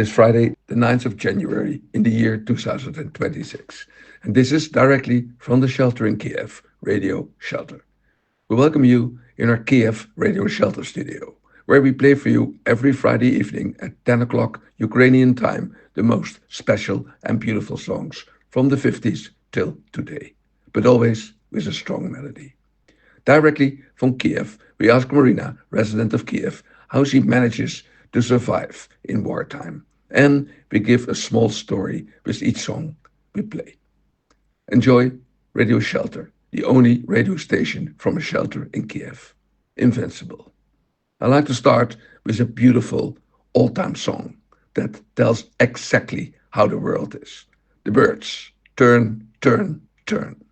is Friday, the 9th of January in the year 2026. And this is directly from the shelter in Kyiv, Radio Shelter. We welcome you in our Kyiv Radio Shelter studio, where we play for you every Friday evening at 10 o'clock Ukrainian time the most special and beautiful songs from the 50s till today, but always with a strong melody. Directly from Kyiv, we ask Marina, resident of Kyiv, how she manages to survive in wartime, and we give a small story with each song we play. Enjoy Radio Shelter, the only radio station from a shelter in Kyiv, Invincible. I like to start with a beautiful all-time song that tells exactly how the world is. The Birds, Turn, Turn, Turn.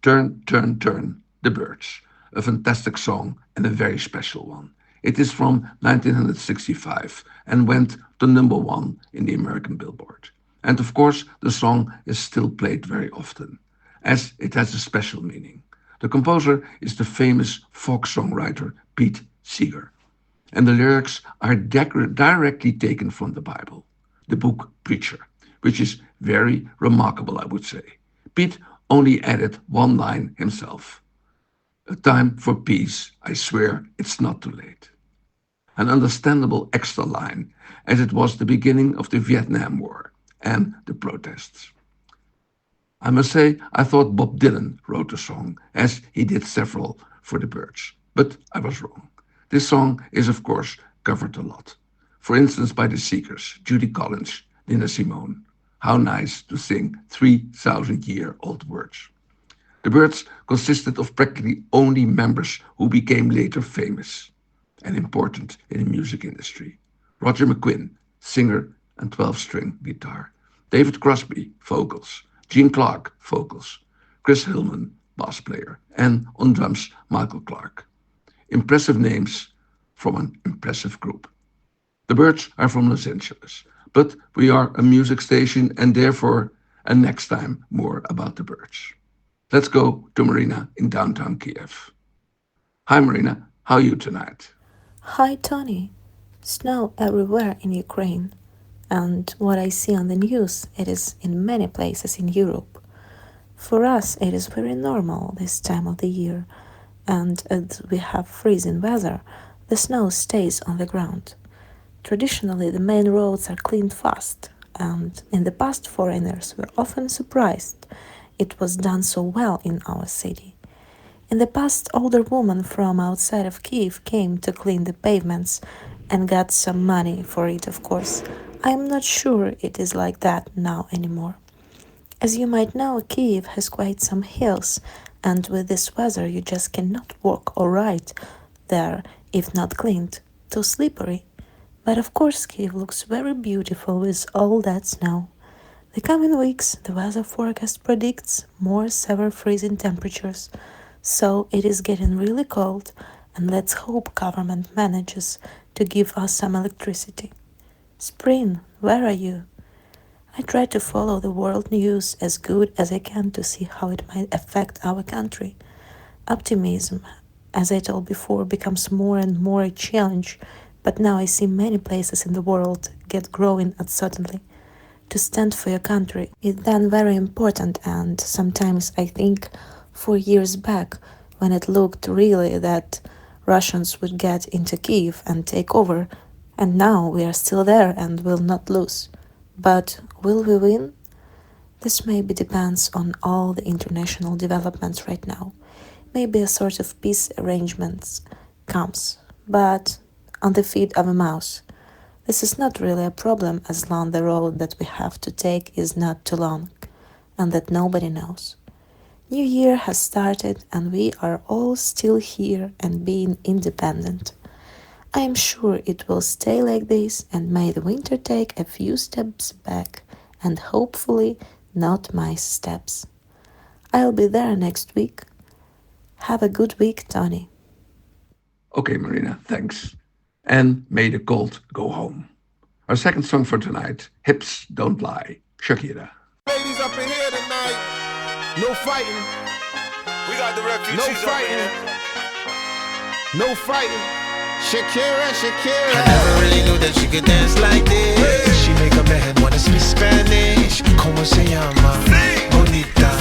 Turn, Turn, Turn, The Birds, a fantastic song and a very special one. It is from 1965 and went to number one in the American Billboard. And of course, the song is still played very often, as it has a special meaning. The composer is the famous folk songwriter Pete Seeger. And the lyrics are directly taken from the Bible, the book Preacher, which is very remarkable, I would say. Pete only added one line himself: "A time for peace, I swear it's not too late." An understandable extra line, as it was the beginning of the Vietnam War and the protests. I must say, I thought Bob Dylan wrote the song, as he did several for the Birds. But I was wrong. This song is, of course, covered a lot. For instance, by the Seekers, Judy Collins, Nina Simone. How nice to sing 3,000-year-old words. The Birds consisted of practically only members who became later famous and important in the music industry. Roger McGuinn, singer and 12-string guitar. David Crosby, vocals. Gene Clark, vocals. Chris Hillman, bass player. And on drums, Michael Clark. Impressive names from an impressive group. The Birds are from Los Angeles, but we are a music station and therefore, and next time, more about the Birds. Let's go to Marina in downtown Kiev. Hi Marina, how are you tonight? Hi Tony. Snow everywhere in Ukraine. And what I see on the news, it is in many places in Europe. For us, it is very normal this time of the year, and as we have freezing weather, the snow stays on the ground. Traditionally, the main roads are cleaned fast, and in the past, foreigners were often surprised it was done so well in our city. In the past, older women from outside of Kyiv came to clean the pavements and got some money for it, of course. I am not sure it is like that now anymore. As you might know, Kyiv has quite some hills, and with this weather you just cannot walk or ride there if not cleaned. Too slippery. But of course Kyiv looks very beautiful with all that snow. The coming weeks, the weather forecast predicts more severe freezing temperatures, so it is getting really cold, and let's hope government manages to give us some electricity. Spring, where are you? I try to follow the world news as good as I can to see how it might affect our country. Optimism, as I told before, becomes more and more a challenge, but now I see many places in the world get growing uncertainly. To stand for your country is then very important, and sometimes I think 4 years back, when it looked really that Russians would get into Kyiv and take over, and now we are still there and will not lose. But will we win? This maybe depends on all the international developments right now. Maybe a sort of peace arrangements comes, but on the feet of a mouse. This is not really a problem as long the road that we have to take is not too long, and that nobody knows. New Year has started and we are all still here and being independent. I am sure it will stay like this and may the winter take a few steps back and hopefully not my steps. I'll be there next week. Have a good week, Tony. Okay, Marina, thanks. And may the cold go home. Our second song for tonight, Hips Don't Lie, Shakira. Ladies up in here tonight, no fighting. We got the refugees No fighting. No fighting. Shakira, Shakira. I never really knew that she could dance like this. She make a man wanna speak Spanish. Como se llama? Bonita,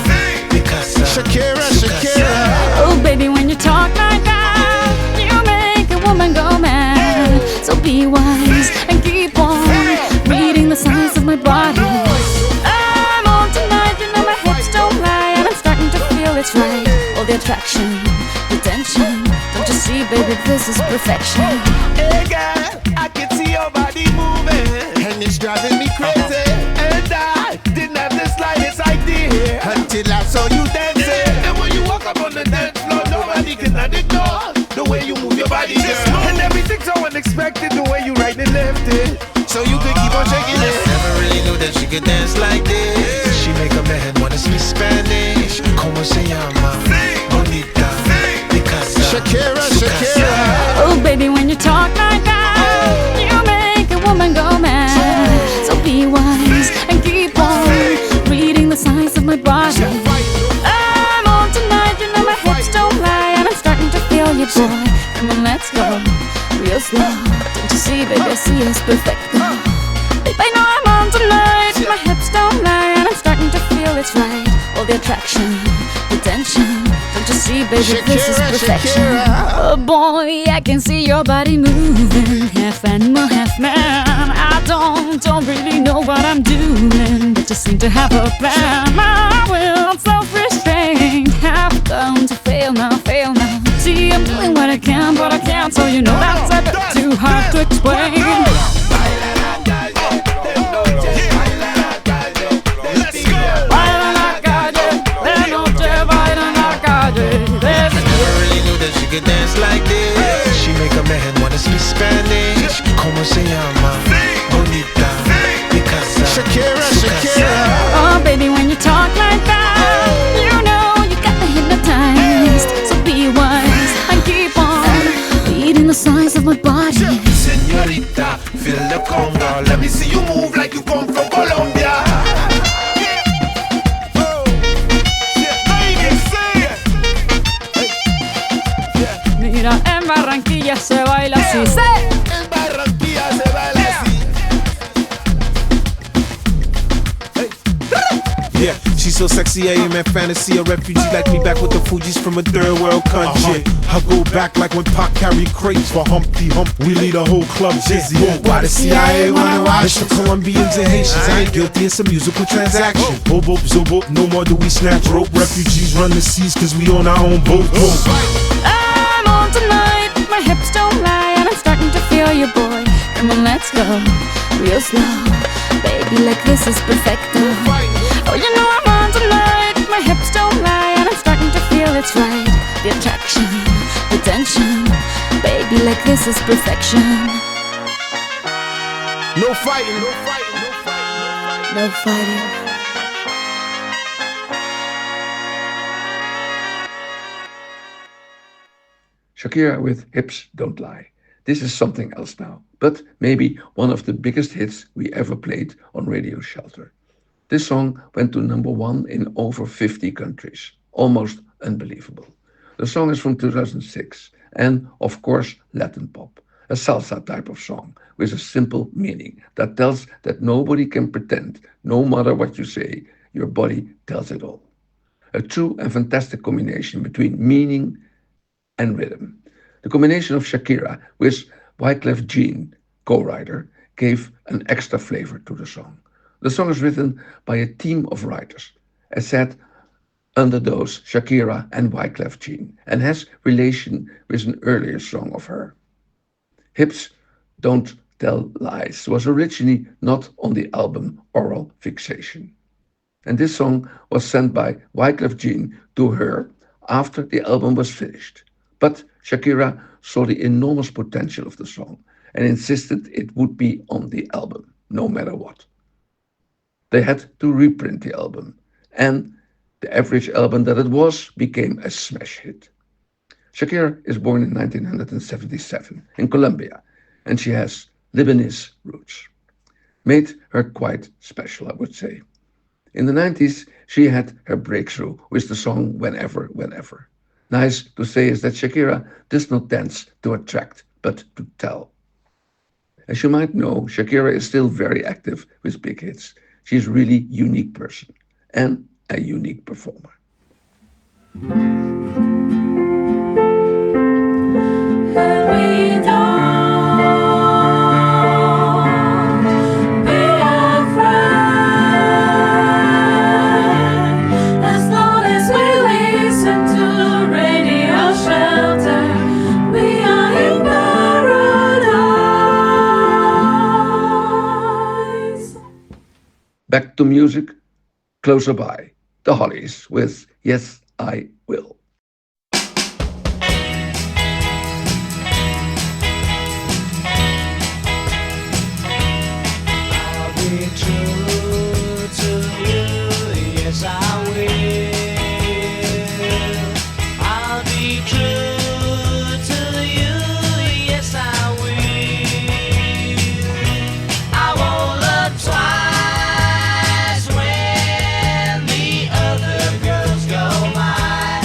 Picasa, Shakira, Sucasa. Shakira. Oh, baby, when you talk like that, you make a woman go mad. So be wise and keep on reading the signs of my body. I'm on tonight, you know my hips don't lie, and I'm starting to feel it's right. All the attraction, the tension. Don't you see, baby, this is perfection. Hey girl, I can see your body moving, and it's driving me crazy. And I didn't have the slightest idea until I saw you dancing. And when you walk up on the dance floor, nobody can ignore the way you move your body, girl. And everything's so unexpected, the way you right and left it, so you could keep on shaking it. Never really knew that she could dance like this. She make a man wanna speak Spanish. Como se llama? Bonita, Picasa, Shakira, Sucasa. Shakira. Oh, baby, when you talk like that, you make a woman go mad. So be wise and keep on reading the signs of my body. I'm on tonight, you know my hips don't lie, and I'm starting to feel you, boy. Come on, let's go. real slow. Don't you see, baby, I see it's perfect. Babe, I know I'm on tonight. My hips don't lie, and I'm starting to feel it's right. All the attraction, the tension. Don't you see, baby, this is perfection. Oh boy, I can see your body moving, half animal, half man. I don't really know what I'm doing, but just seem to have a plan. My will, self-restraint, have come to fail now. See, I'm doing what I can, but I can't, so you know that's a bit too hard to explain. She dance like this. She make a man wanna speak Spanish. Como se llama? Bonita. Picasa. Shakira. Oh, baby, when you talk like that, you know you got me hypnotized. So be wise and keep on beating the size of my body. Señorita, feel the conga. Let me see you move like you come from Colombia. Mira, en Barranquilla se baila así. En Barranquilla se baila así. Yeah, she's so sexy, I am in fantasy. A refugee like me back with the Fugees from a third world country. I go back like when Pac carried crates for Humpty Hump. We lead a whole club dizzy. Why the CIA wanna watch? It's the Colombians and Haitians. I ain't guilty, it's a musical transaction. Bobo, zobo, no more do we snatch rope. Refugees run the seas cause we own our own boat. I'm on tonight, my hips don't lie, and I'm starting to feel you, boy. Come on, let's go, real slow. Baby, like this is perfecto. Oh, you know I'm on tonight, my hips don't lie, and I'm starting to feel it's right. The attraction, the tension. Baby, like this is perfection. No fighting. No fighting. Shakira with Hips Don't Lie. This is something else now, but maybe one of the biggest hits we ever played on Radio Shelter. This song went to #1 in over 50 countries. Almost unbelievable. The song is from 2006 and, of course, Latin pop, a salsa type of song with a simple meaning that tells that nobody can pretend, no matter what you say, your body tells it all. A true and fantastic combination between meaning and rhythm. The combination of Shakira with Wyclef Jean, co-writer, gave an extra flavor to the song. The song is written by a team of writers, as said under those Shakira and Wyclef Jean, and has relation with an earlier song of her. Hips Don't Tell Lies was originally not on the album Oral Fixation. And this song was sent by Wyclef Jean to her after the album was finished. But Shakira saw the enormous potential of the song and insisted it would be on the album, no matter what. They had to reprint the album, and the average album that it was became a smash hit. Shakira is born in 1977 in Colombia, and she has Lebanese roots. Made her quite special, I would say. In the 90s, she had her breakthrough with the song Whenever, Whenever. Nice to say is that Shakira does not dance to attract, but to tell. As you might know, Shakira is still very active with big hits. She's a really unique person and a unique performer. Back to music, closer by, the Hollies with Yes, I Will. I'll be true to you, yes I will. I'll be true to you, yes I will. I won't look twice when the other girls go by.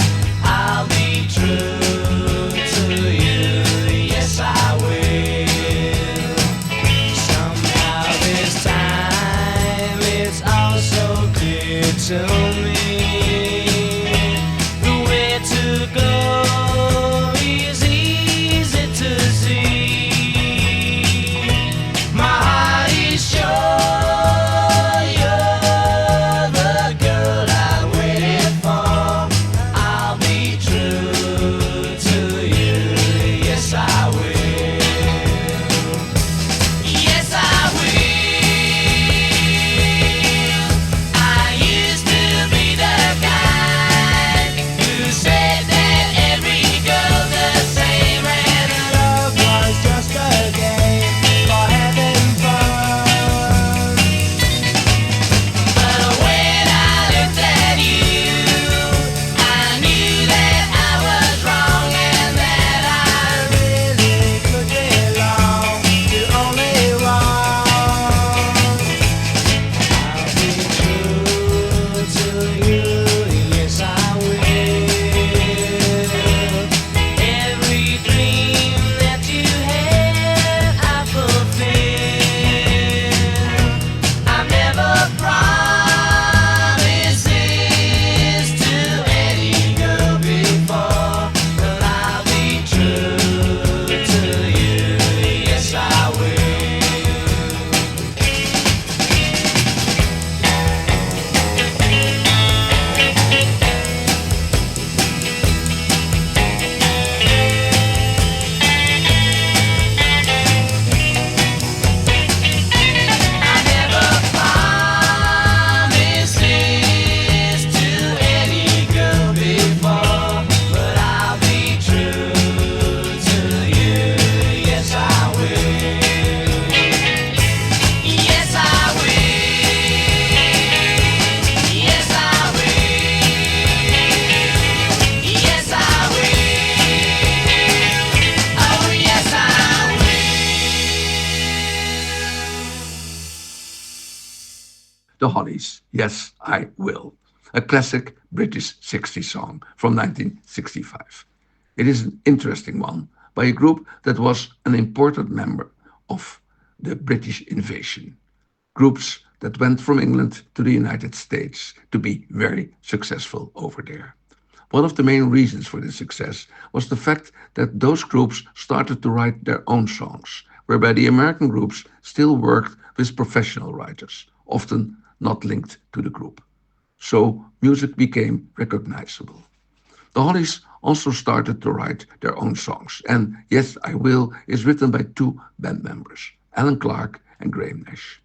The Hollies, Yes, I Will, a classic British 60s song from 1965. It is an interesting one by a group that was an important member of the British invasion. Groups that went from England to the United States to be very successful over there. One of the main reasons for this success was the fact that those groups started to write their own songs, whereby the American groups still worked with professional writers, often not linked to the group. So music became recognizable. The Hollies also started to write their own songs, and Yes, I Will is written by two band members, Alan Clark and Graham Nash.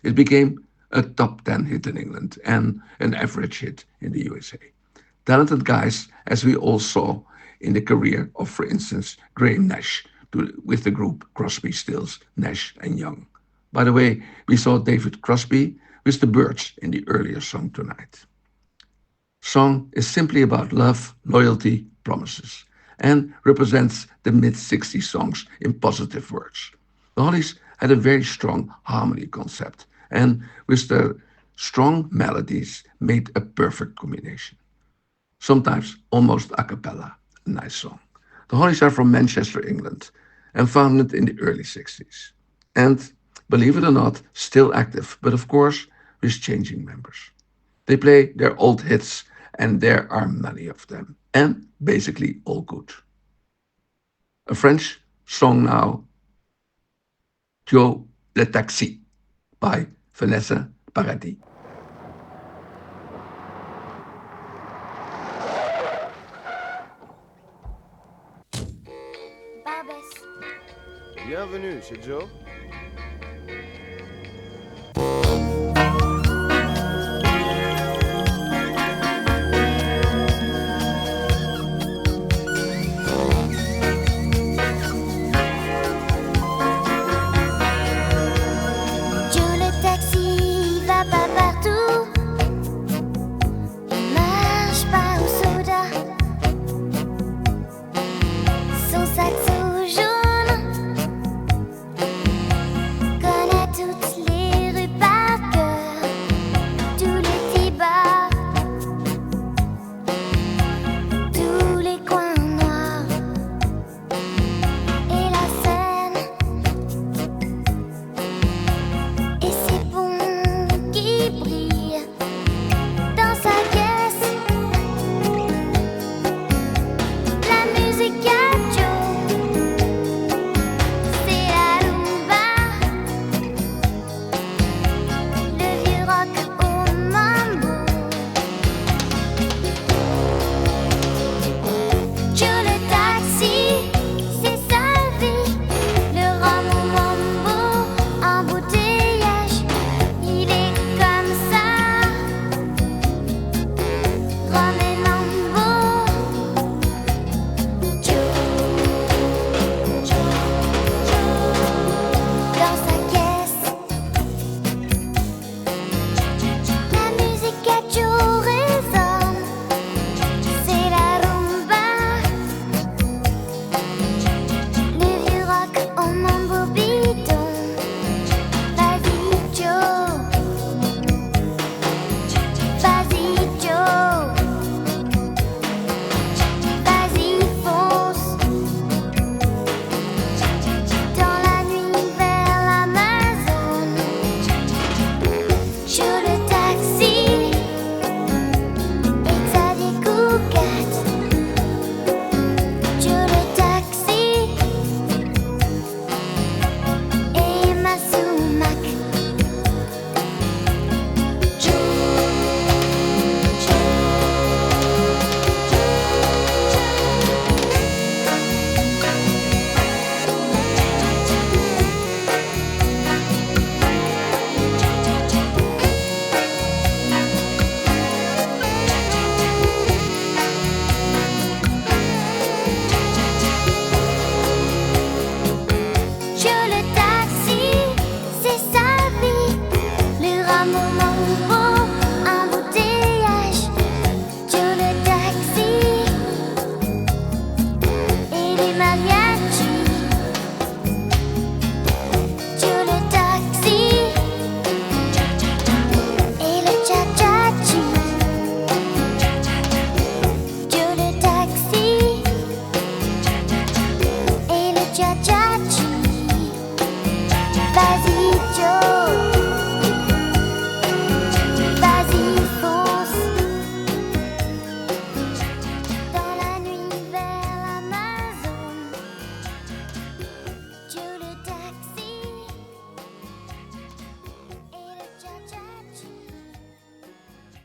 It became a top 10 hit in England and an average hit in the USA. Talented guys, as we all saw in the career of, for instance, Graham Nash with the group Crosby, Stills, Nash and Young. By the way, we saw David Crosby with the Byrds in the earlier song tonight. Song is simply about love, loyalty, promises, and represents the mid-60s songs in positive words. The Hollies had a very strong harmony concept, and with their strong melodies made a perfect combination. Sometimes almost a cappella, a nice song. The Hollies are from Manchester, England, and founded in the early 60s. And, believe it or not, still active, but of course, with changing members. They play their old hits, and there are many of them, and basically all good. A French song now, Joe Le Taxi, by Vanessa Paradis. Bienvenue chez Joe. Joe le taxi va pas partout, il marche pas au soda, son sac jaune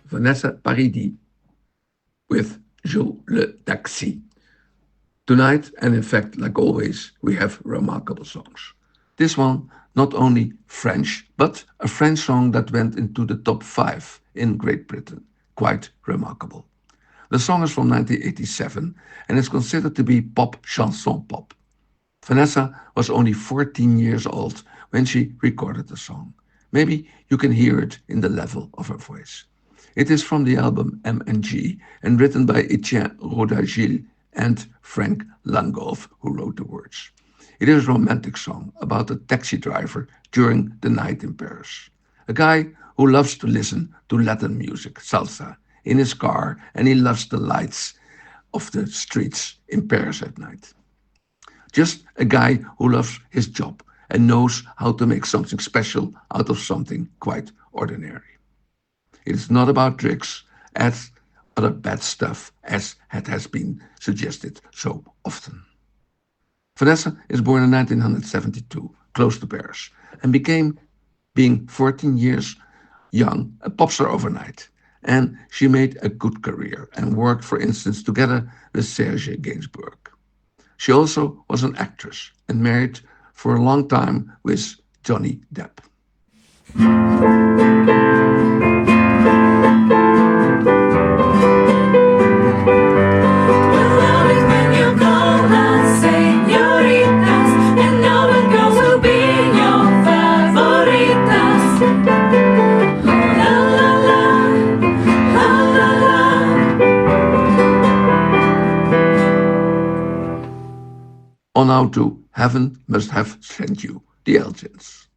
Vanessa Paradis with Jules Le Taxi. Tonight, and in fact, like always, we have remarkable songs. This one, not only French, but a French song that went into the top 5 in Great Britain. Quite remarkable. The song is from 1987 and is considered to be pop chanson pop. Vanessa was only 14 years old when she recorded the song. Maybe you can hear it in the level of her voice. It is from the album M&G and written by Etienne Rodagil and Frank Langolf, who wrote the words. It is a romantic song about a taxi driver during the night in Paris. A guy who loves to listen to Latin music, salsa, in his car, and he loves the lights of the streets in Paris at night. Just a guy who loves his job and knows how to make something special out of something quite ordinary. It is not about tricks as other bad stuff as it has been suggested so often. Vanessa is born in 1972, close to Paris, and became, being 14 years young, a pop star overnight. And she made a good career and worked, for instance, together with Serge Gainsbourg. She also was an actress and married for a long time with Johnny Depp. On now to Heaven Must Have Sent You, the Elgins.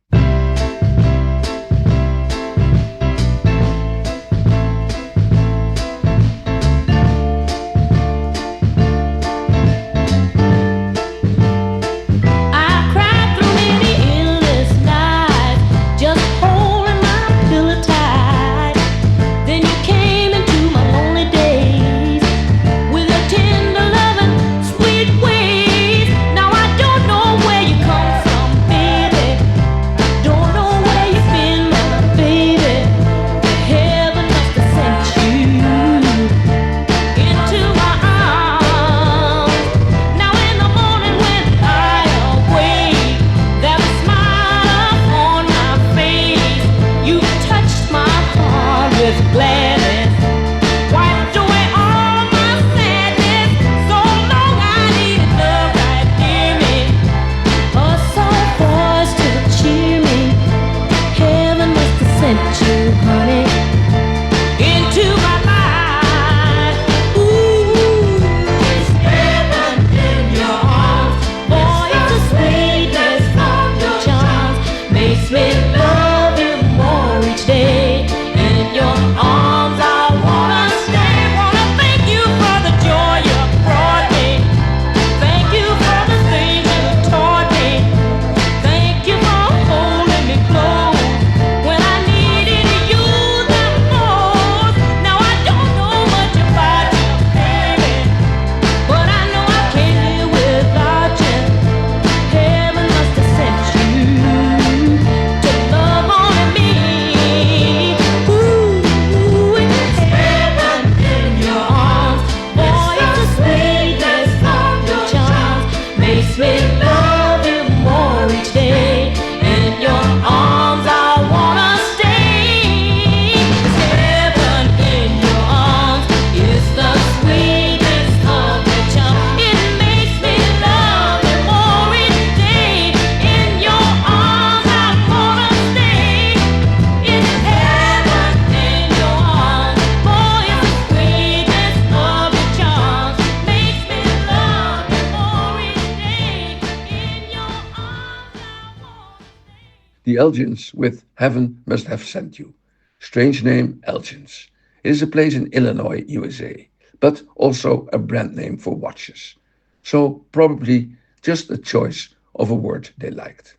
The Elgins with Heaven Must Have Sent You. Strange name, Elgins. It is a place in Illinois, USA, but also a brand name for watches. So probably just a choice of a word they liked.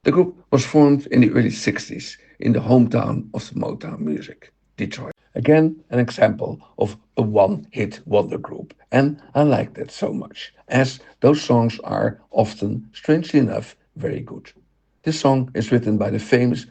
The group was formed in the early 60s in the hometown of the Motown music, Detroit. Again, an example of a one-hit wonder group, and I like that so much, as those songs are often, strangely enough, very good. This song is written by the famous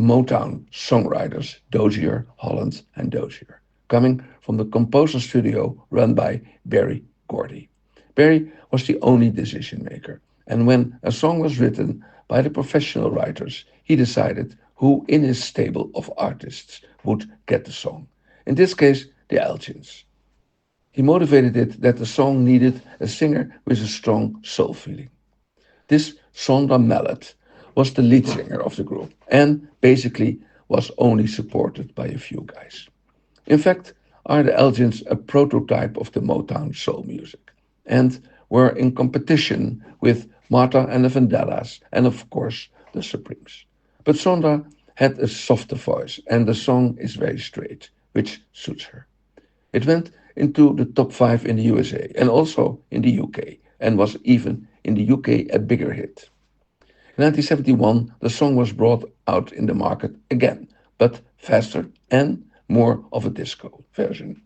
Motown songwriters Dozier, Holland, and Dozier, coming from the composer studio run by Berry Gordy. Berry was the only decision maker, and when a song was written by the professional writers, he decided who in his stable of artists would get the song. In this case, the Elgins. He motivated it that the song needed a singer with a strong soul feeling. This Sondra Mallet was the lead singer of the group and basically was only supported by a few guys. In fact, are the Elgins a prototype of the Motown soul music and were in competition with Martha and the Vandellas and of course the Supremes. But Sondra had a softer voice and the song is very straight, which suits her. It went into the top 5 in the USA and also in the UK and was even in the UK a bigger hit. In 1971, the song was brought out in the market again, but faster and more of a disco version.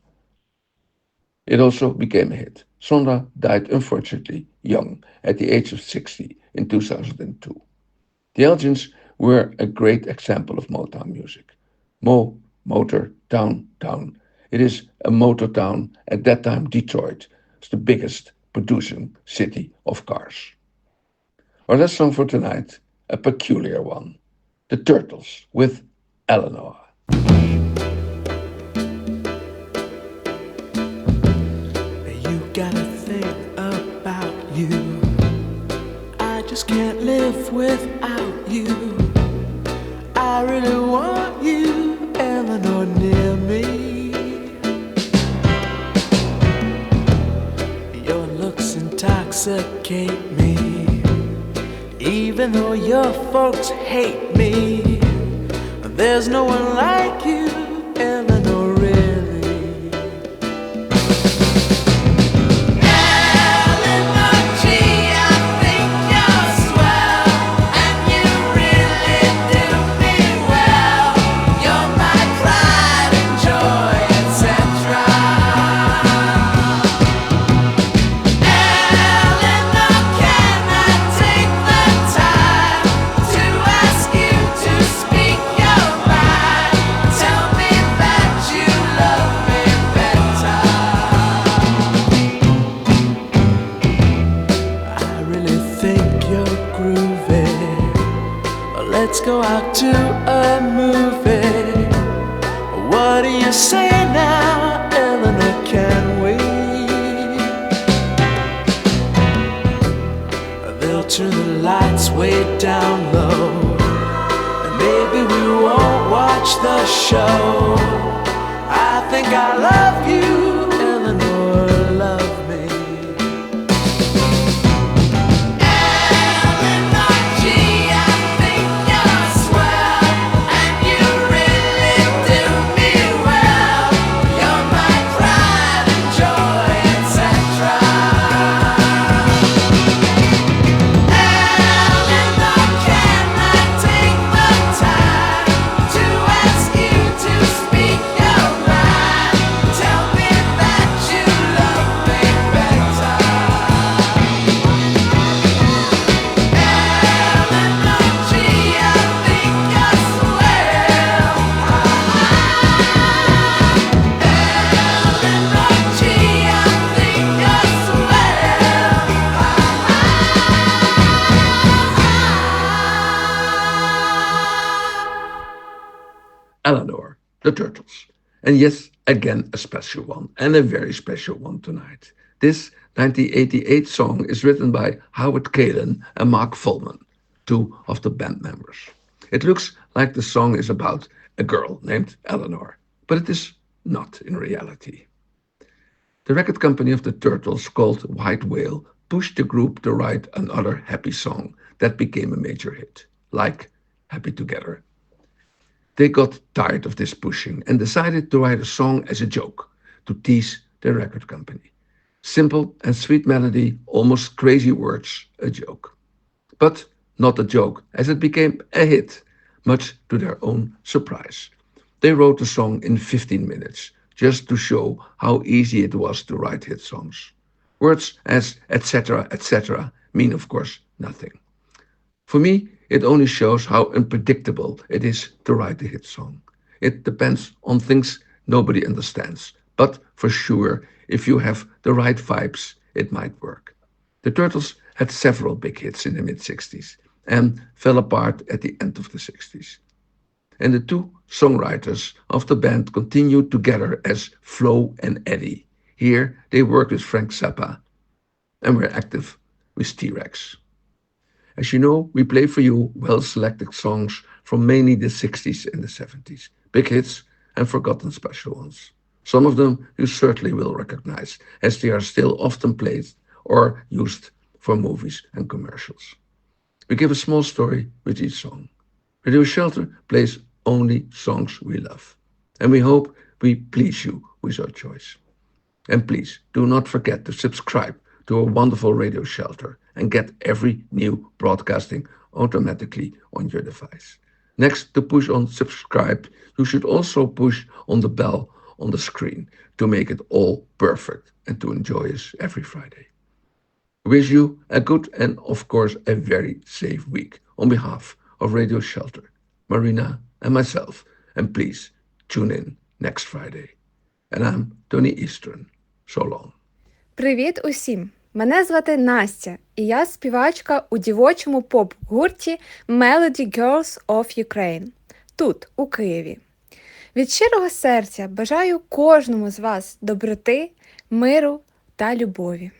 It also became a hit. Sondra died unfortunately young, at the age of 60 in 2002. The Elgins were a great example of Motown music. Motor, town, town. It is a motor town. At that time, Detroit was the biggest producing city of cars. Our last song for tonight, a peculiar one. The Turtles with Eleanor. You gotta think about you. I just can't live without you. I really want you, Eleanor, near me. Your looks intoxicate me. Even though your folks hate me, there's no one like you, Eleanor, really. Eleanor, gee, I think you're swell, and you really do me well. You're my pride and joy, etc. Eleanor, can I take the time to ask you to speak your mind? Tell me that you love me better. I really think you're groovy. Let's go out to a movie. What do you say now, Eleanor? Can we? They'll turn the lights way down low, and maybe we won't watch the show. I think I love you, Eleanor, love me. Eleanor, gee, I think you're swell, and you really do me well. You're my pride and joy, etc. Eleanor, can I take the time to ask you to speak your mind? Tell me that you love me better. Eleanor, gee, I think you're swell. Eleanor, gee, I think you're Eleanor, the Turtles. And yes, again, a special one, and a very special one tonight. This 1988 song is written by Howard Kalen and Mark Fulman, two of the band members. It looks like the song is about a girl named Eleanor, but it is not in reality. The record company of the Turtles, called White Whale, pushed the group to write another happy song that became a major hit, like Happy Together. They got tired of this pushing and decided to write a song as a joke, to tease the record company. Simple and sweet melody, almost crazy words, a joke. But not a joke, as it became a hit, much to their own surprise. They wrote the song in 15 minutes, just to show how easy it was to write hit songs. Words as etc., etc. mean, of course, nothing. For me, It only shows how unpredictable it is to write a hit song. It depends on things nobody understands. But for sure, if you have the right vibes, it might work. The Turtles had several big hits in the mid 60s and fell apart at the end of the 60s. And the two songwriters of the band continued together as Flo and Eddie. Here they worked with Frank Zappa and were active with T-Rex. As you know, we play for you well-selected songs from mainly the 60s and the 70s, big hits and forgotten special ones. Some of them you certainly will recognize, as they are still often played or used for movies and commercials. We give a small story with each song. Radio Shelter plays only songs we love, and we hope we please you with our choice. And please do not forget to subscribe to our wonderful Radio Shelter and get every new broadcasting automatically on your device. Next to push on subscribe, you should also push on the bell on the screen to make it all perfect and to enjoy us every Friday. I wish you a good and, of course, a very safe week on behalf of Radio Shelter, Marina, and myself. And please tune in next Friday. And I'm Tony Eastern. So long. Привіт усім! Мене звати Настя, і я співачка у дівочому поп-гурті Melody Girls of Ukraine, тут, у Києві. Від щирого серця бажаю кожному з вас доброти, миру та любові.